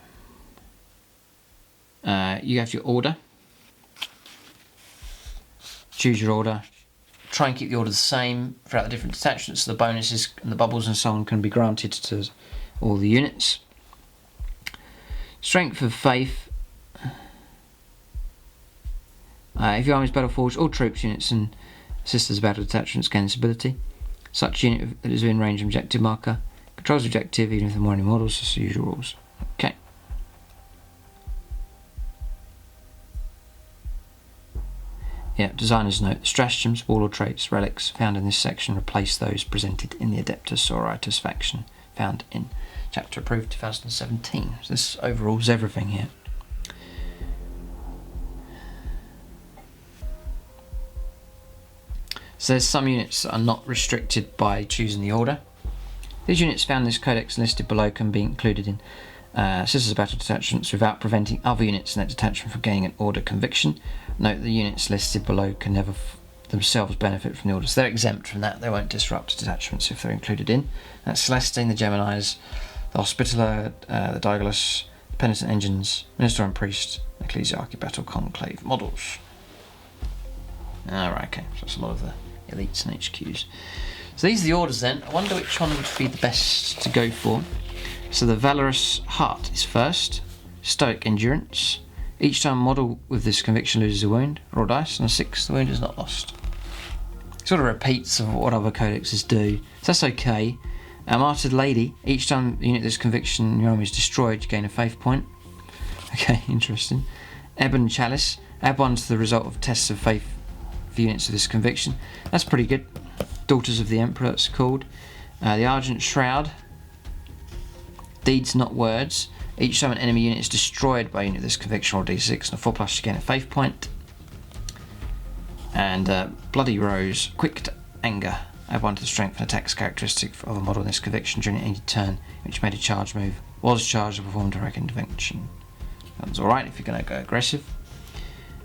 you have your order. Choose your order. Try and keep the order the same throughout the different detachments, so the bonuses and the bubbles and so on can be granted to all the units. Strength of faith. If your army is battle forged, all troops, units and Sisters of Battle detachments gain this ability. Such unit that is within range of objective marker controls the objective even if there are more enemy models, just the usual rules. Okay. Yeah, designer's note. Stratagems, warlord traits, relics found in this section replace those presented in the Adepta Sororitas faction found in Chapter Approved 2017. So this overrules everything here. So there's some units that are not restricted by choosing the order. These units found in this codex listed below can be included in Sisters of Battle detachments without preventing other units in that detachment from gaining an order conviction. Note the units listed below can never themselves benefit from the order, so they're exempt from that. They won't disrupt detachments if they're included in. That's Celestine, the Geminis, the Hospitaller, the Daedalus, the Penitent Engines, Minister and Priest, Ecclesiarchy Battle Conclave models. Alright, okay, so that's a lot of the elites and HQs. So these are the orders then. I wonder which one would be the best to go for. So the Valorous Heart is first, Stoic Endurance. Each time a model with this conviction loses a wound, roll dice, and a 6, the wound is not lost. Sort of repeats of what other codexes do, so that's okay. Martyred Lady, each time the unit with this conviction in your army is destroyed, you gain a faith point. Okay, interesting. Ebon Chalice, add 1 to the result of tests of faith for units of this conviction. That's pretty good. Daughters of the Emperor, that's called. The Argent Shroud, Deeds Not Words. Each time an enemy unit is destroyed by a unit of this conviction, roll d6, and a 4+ you gain a faith point. And Bloody Rose, Quick to Anger. Add 1 to the strength and attacks characteristic of a model in this conviction during any turn which made a charge move, was charged or performed direct intervention. That's alright if you're going to go aggressive.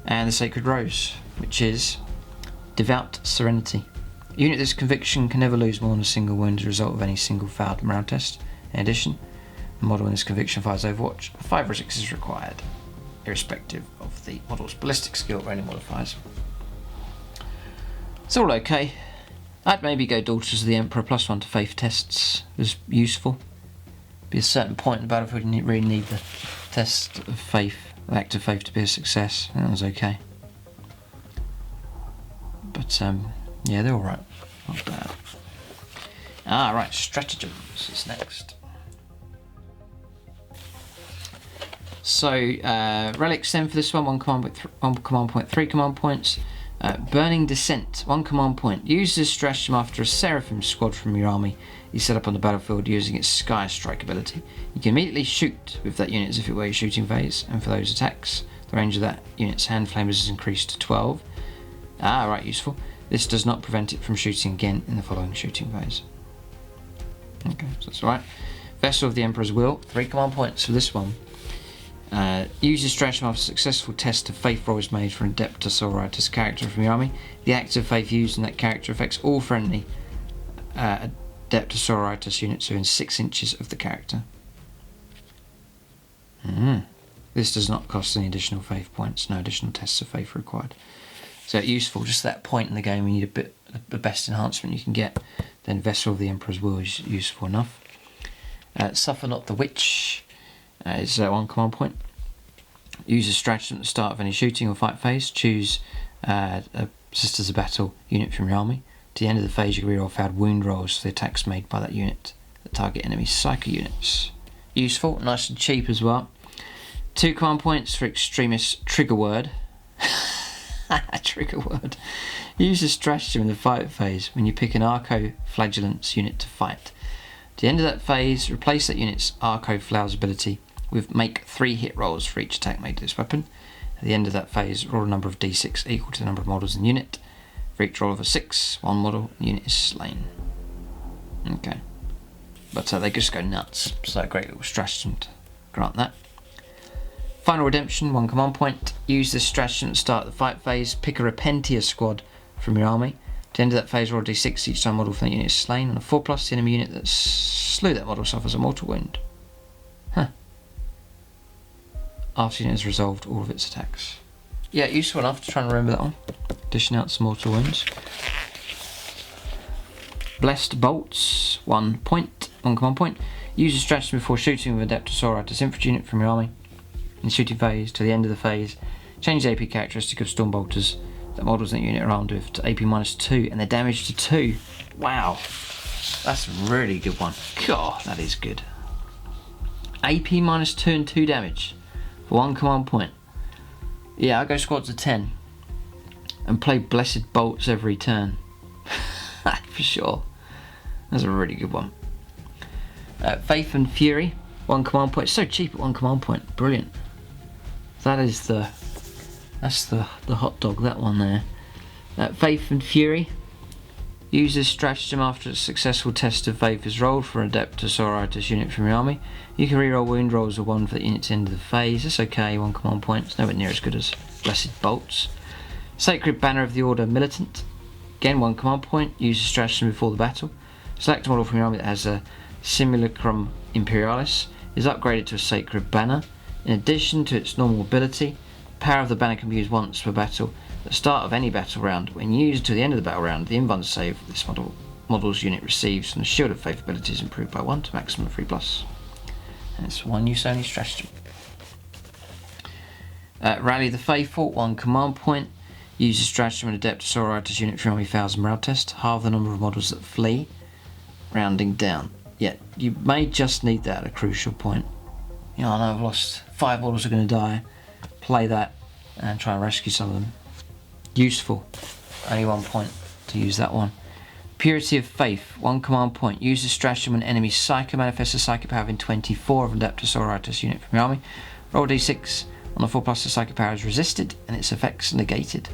And the Sacred Rose, which is Devout Serenity. A unit of this conviction can never lose more than a single wound as a result of any single failed morale test. In addition, the model in this conviction fires Overwatch. 5 or 6 is required, irrespective of the model's ballistic skill or any modifiers. It's all okay. I'd maybe go Daughters of the Emperor, +1 to faith tests is useful. Be a certain point in the battlefield you really need the test of faith, the act of faith to be a success. That was okay. But yeah, they're alright. Not bad. Right, stratagems is next. So, relics then for this one, 1 command point, 3 command points. Burning Descent, 1 command point. Use this stratagem after a Seraphim squad from your army is set up on the battlefield using its Sky Strike ability. You can immediately shoot with that unit as if it were your shooting phase, and for those attacks, the range of that unit's hand flamers is increased to 12. Right, useful. This does not prevent it from shooting again in the following shooting phase. Okay, so that's alright. Vessel of the Emperor's Will, 3 command points for this one. Use this stratagem after a successful test of faith roll is made for an Adepta Sororitas character from your army. The act of faith used in that character affects all friendly Adepta Sororitas units within 6 inches of the character. This does not cost any additional faith points, no additional tests of faith required. So it's useful, just at that point in the game when you need the best enhancement you can get, then Vessel of the Emperor's Will is useful enough. Suffer Not the Witch is 1 command point. Use a stratagem at the start of any shooting or fight phase. Choose a Sisters of Battle unit from your army. At the end of the phase you can reroll failed wound rolls for the attacks made by that unit that target enemy psycho units. Useful, nice and cheap as well. 2 command points for Extremist Trigger Word. Trigger Word. Use this stratagem in the fight phase when you pick an Arco Flagellants unit to fight. At the end of that phase, replace that unit's Arco Flowers ability with make 3 hit rolls for each attack made to this weapon. At the end of that phase, roll a number of d6 equal to the number of models in the unit. For each roll of a 6, one model unit is slain. Okay. But they just go nuts, so a great little stratagem to grant that. Final redemption, 1 command point. Use this stratagem at the start of the fight phase. Pick a Repentia squad from your army. At the end of that phase, roll a d6 each time model from that unit is slain. On a 4+, the enemy unit that slew that model suffers a mortal wound. Huh. After the unit has resolved all of its attacks. Yeah, useful enough to try and remember that one. Dishing out some mortal wounds. Blessed Bolts, 1 point, 1 command point. Use a stratagem before shooting with Adepta Sororitas infantry unit from your army. In the shooting phase, to the end of the phase, change the AP characteristic of Storm Bolters that models that unit are armed with to AP -2 and their damage to 2. Wow, that's a really good one. God, that is good. AP -2 and 2 damage for 1 command point. Yeah, I'll go squads of 10 and play Blessed Bolts every turn. For sure. That's a really good one. Faith and Fury, 1 command point. It's so cheap at 1 command point. Brilliant. That's the hot dog, that one there. Faith and Fury. Use this stratagem after a successful test of Faith is rolled for an Adepta Sororitas unit from your army. You can reroll wound rolls of 1 for the unit's end of the phase. That's okay, 1 command point. It's nowhere near as good as Blessed Bolts. Sacred Banner of the Order Militant. Again, 1 command point. Use the stratagem before the battle. Select a model from your army that has a Simulacrum Imperialis. Is upgraded to a Sacred Banner. In addition to its normal ability, the power of the banner can be used once per battle. At the start of any battle round, when used to the end of the battle round, the invuln save this model's unit receives from the Shield of Faith ability is improved by 1 to maximum 3+. And it's one use only stratagem. Rally the Faithful, 1 command point. Use the stratagem and Adepta Sororitas unit from your army fails a morale test. Halve the number of models that flee, rounding down. Yeah, you may just need that at a crucial point. You know, I know I've lost 5 models are going to die. Play that and try and rescue some of them. Useful. Only 1 point to use that one. Purity of Faith, 1 command point. Use the stratagem when enemy Psycho manifests a psychic power in 24 of Adepta Sororitas unit from your army. Roll d6. On a 4+, the psychic power is resisted and its effects negated.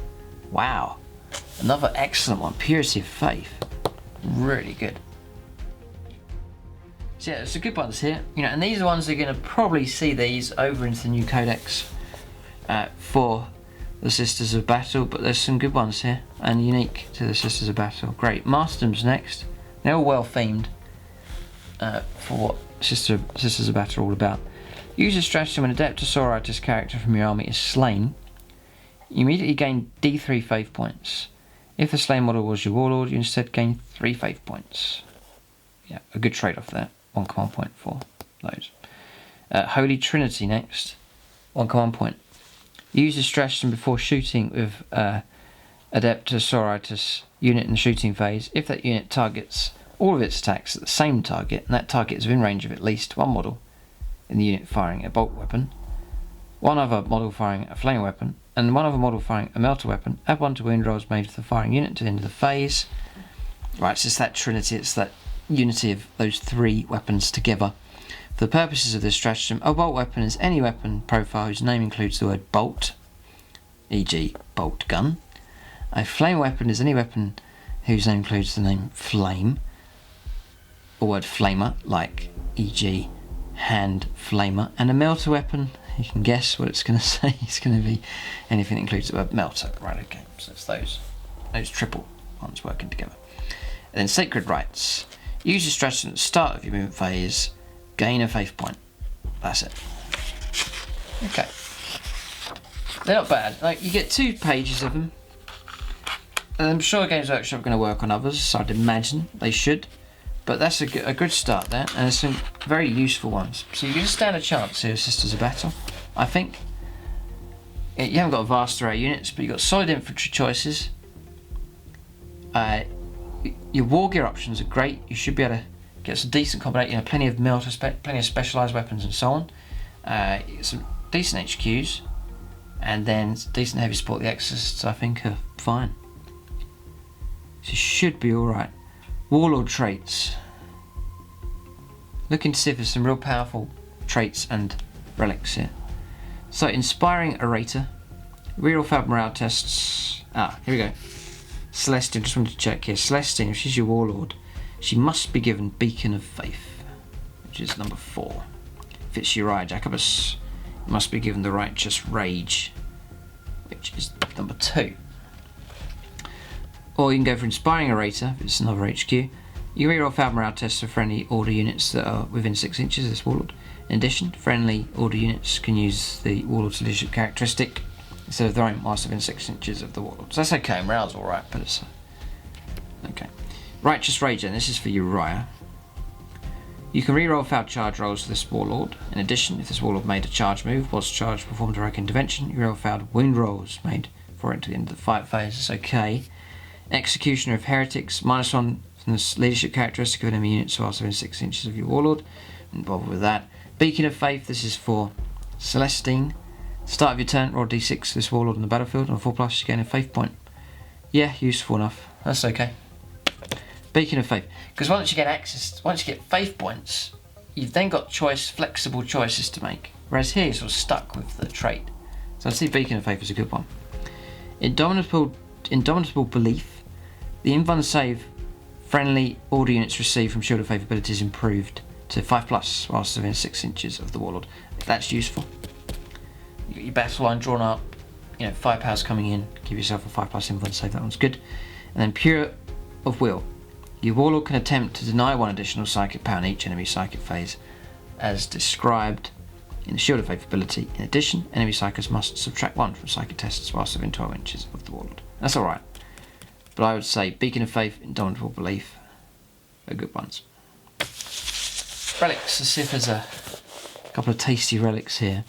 Wow. Another excellent one. Purity of Faith. Really good. So yeah, it's the good ones here. You know, and these are ones that are going to probably see these over into the new codex for the Sisters of Battle, but there's some good ones here and unique to the Sisters of Battle. Great. Martyrdoms next. They're all well themed for what Sisters of Battle are all about. Use a stratagem when Adepta Sororitas character from your army is slain. You immediately gain D3 faith points. If the slain model was your warlord, you instead gain 3 faith points. Yeah, a good trade-off there. 1 command point for those. Holy Trinity next. 1 command point. Use the stratagem before shooting with Adepta Sororitas unit in the shooting phase. If that unit targets all of its attacks at the same target, and that target is within range of at least 1 model in the unit firing a bolt weapon, 1 other model firing a flame weapon, and 1 other model firing a melter weapon, add 1 to wound rolls made for the firing unit to the end of the phase. Right, so it's that trinity, it's that unity of those 3 weapons together. For the purposes of this stratagem, a bolt weapon is any weapon profile whose name includes the word bolt, e.g. bolt gun. A flame weapon is any weapon whose name includes the name flame, or word flamer, like e.g. hand flamer. And a melter weapon, you can guess what it's going to say. It's going to be anything that includes the word melter. Right, okay, so it's those triple ones working together. And then Sacred Rites. Use your stratagem at the start of your movement phase. Gain a faith point. That's it. Okay. They're not bad. Like, you get 2 pages of them. And I'm sure Games Workshop are going to work on others, so I'd imagine they should. But that's a good start there, and there's some very useful ones. So you can stand a chance here, Sisters of Battle. I think you haven't got a vast array of units, but you've got solid infantry choices. Your war gear options are great. You should be able to get some decent combination, you know, plenty of melter, plenty of specialised weapons and so on. Some decent HQs, and then decent heavy support. The Exorcists, I think, are fine. So it should be alright. Warlord traits. Looking to see if there's some real powerful traits and relics here. So, Inspiring Orator. Reroll failed morale tests. Here we go. Celestine, just wanted to check here. Celestine, if she's your warlord, she must be given Beacon of Faith, which is number 4. If it's Uriah Jacobus, must be given the Righteous Rage, which is number 2. Or you can go for Inspiring Orator, if it's another HQ. You reroll failed morale tests for friendly order units that are within 6 inches of this warlord. In addition, friendly order units can use the warlord's leadership characteristic instead of their own whilst within 6 inches of the warlord. So that's okay, morale's alright, but it's okay. Righteous Rage, then, this is for Uriah. You can reroll failed charge rolls for this warlord. In addition, if this warlord made a charge move, was charged, performed a heroic intervention, you reroll failed wound rolls made for it to the end of the fight phase. It's okay. Executioner of Heretics, -1 from the leadership characteristic of enemy units whilst within 6 inches of your warlord. Don't bother with that. Beacon of Faith, this is for Celestine. Start of your turn, roll d6 this warlord on the battlefield. On 4+, you gain a faith point. Yeah, useful enough. That's okay. Beacon of Faith. Because once you get faith points, you've then got flexible choices to make. Whereas here, you're sort of stuck with the trait. So I see Beacon of Faith is a good one. Indomitable Belief. The invuln save friendly order units receive from Shield of Faith abilities improved to 5+ whilst within 6 inches of the warlord. That's useful. You got your battle line drawn up, 5 powers coming in, give yourself a 5+ invuln save, that one's good. And then Pure of Will. Your warlord can attempt to deny 1 additional psychic power in each enemy psychic phase as described in the Shield of Faith ability. In addition, enemy psychers must subtract 1 from psychic tests whilst within 12 inches of the warlord. That's alright. But I would say Beacon of Faith, Indomitable Belief are good ones. Relics, let's see if there's a couple of tasty relics here.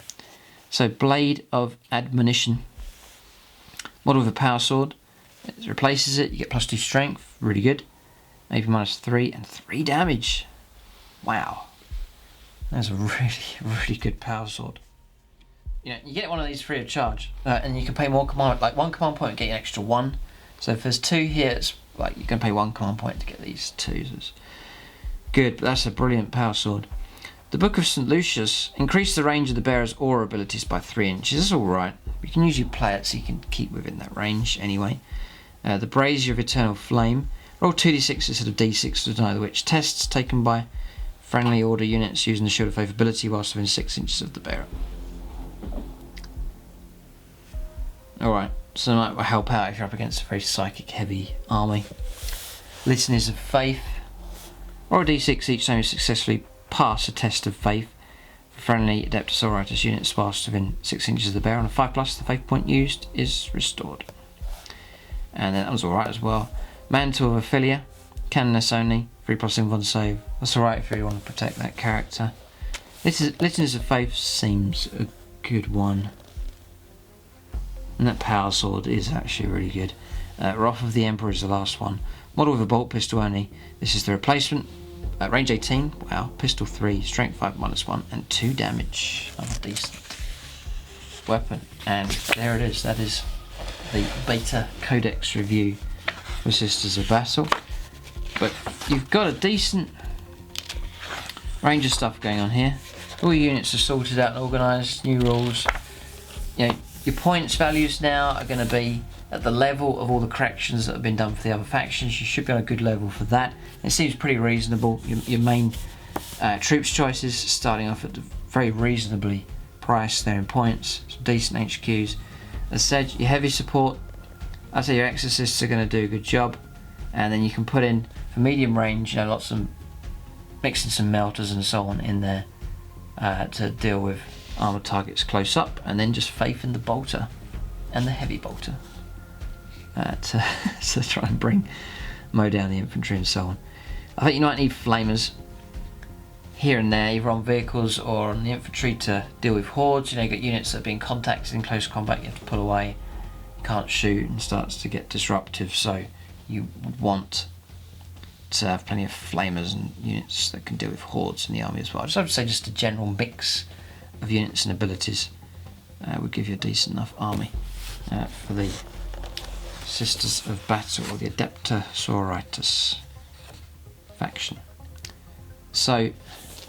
So, Blade of Admonition. Model with a power sword. It replaces it, you get +2 strength, really good. Maybe -3 and 3 damage. Wow. That's a really good power sword. You get one of these free of charge, and you can pay more command, like 1 command point to get an extra 1. So if there's 2 here, it's like you can pay 1 command point to get these 2. So it's good, but that's a brilliant power sword. The Book of St. Lucius. Increase the range of the bearer's aura abilities by 3 inches. That's alright. You can usually play it so you can keep within that range anyway. The Brazier of Eternal Flame. Roll 2d6 instead of d6 to deny the witch tests taken by friendly order units using the Shield of Faith ability whilst within 6 inches of the bearer. Alright, so that might help out if you're up against a very psychic heavy army. Listeners of Faith. Roll a d6 each time you successfully pass a test of faith for friendly Adepta Sororitas units whilst within 6 inches of the bearer. On a 5+, the faith point used is restored. And then that was alright as well. Mantle of Ophelia. Canoness only. 3+ invuln save. That's alright if you want to protect that character. Listeners of Faith seems a good one. And that power sword is actually really good. Wrath of the Emperor is the last one. Model with a bolt pistol only. This is the replacement. Range 18. Wow. Pistol 3. Strength 5 -1 and 2 damage. Another decent weapon. And there it is. That is the Beta Codex review for Sisters of Battle. But you've got a decent range of stuff going on here. All your units are sorted out and organised. New rules. Your points values now are going to be at the level of all the corrections that have been done for the other factions. You should be on a good level for that. It seems pretty reasonable. Your main troops choices starting off at very reasonably priced there in points. Some decent HQs. As I said, your heavy support, I'd say your exorcists are going to do a good job. And then you can put in, for medium range, lots of mixing some melters and so on in there to deal with armoured targets close up, and then just faith in the bolter and the heavy bolter to try and mow down the infantry and so on. I think you might need flamers here and there, either on vehicles or on the infantry to deal with hordes. You've got units that are being contacted in close combat, you have to pull away, you can't shoot, and starts to get disruptive, so you want to have plenty of flamers and units that can deal with hordes in the army as well. I would say just a general mix of units and abilities would give you a decent enough army for the Sisters of Battle, or the Adepta Sororitas faction. So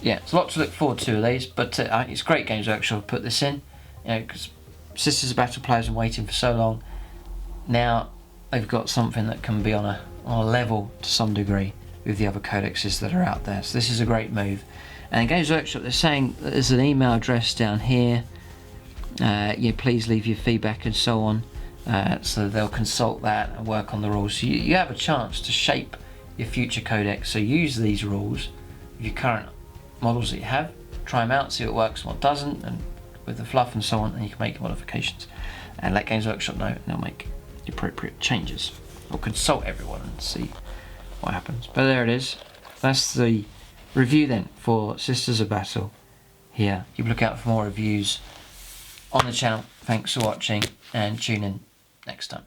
yeah, it's a lot to look forward to with these, but it's great Games Workshop put this in, because Sisters of Battle players have been waiting for so long. Now they've got something that can be on a level to some degree with the other codexes that are out there. So this is a great move. And Games Workshop, they're saying that there's an email address down here. Please leave your feedback and so on. So they'll consult that and work on the rules. So you have a chance to shape your future codex. So use these rules with your current models that you have. Try them out, see what works and what doesn't, and with the fluff and so on, and you can make modifications. And let Games Workshop know, and they'll make the appropriate changes. Or consult everyone and see what happens. But there it is. That's the review then for Sisters of Battle here. Keep a look out for more reviews on the channel. Thanks for watching, and tune in next time.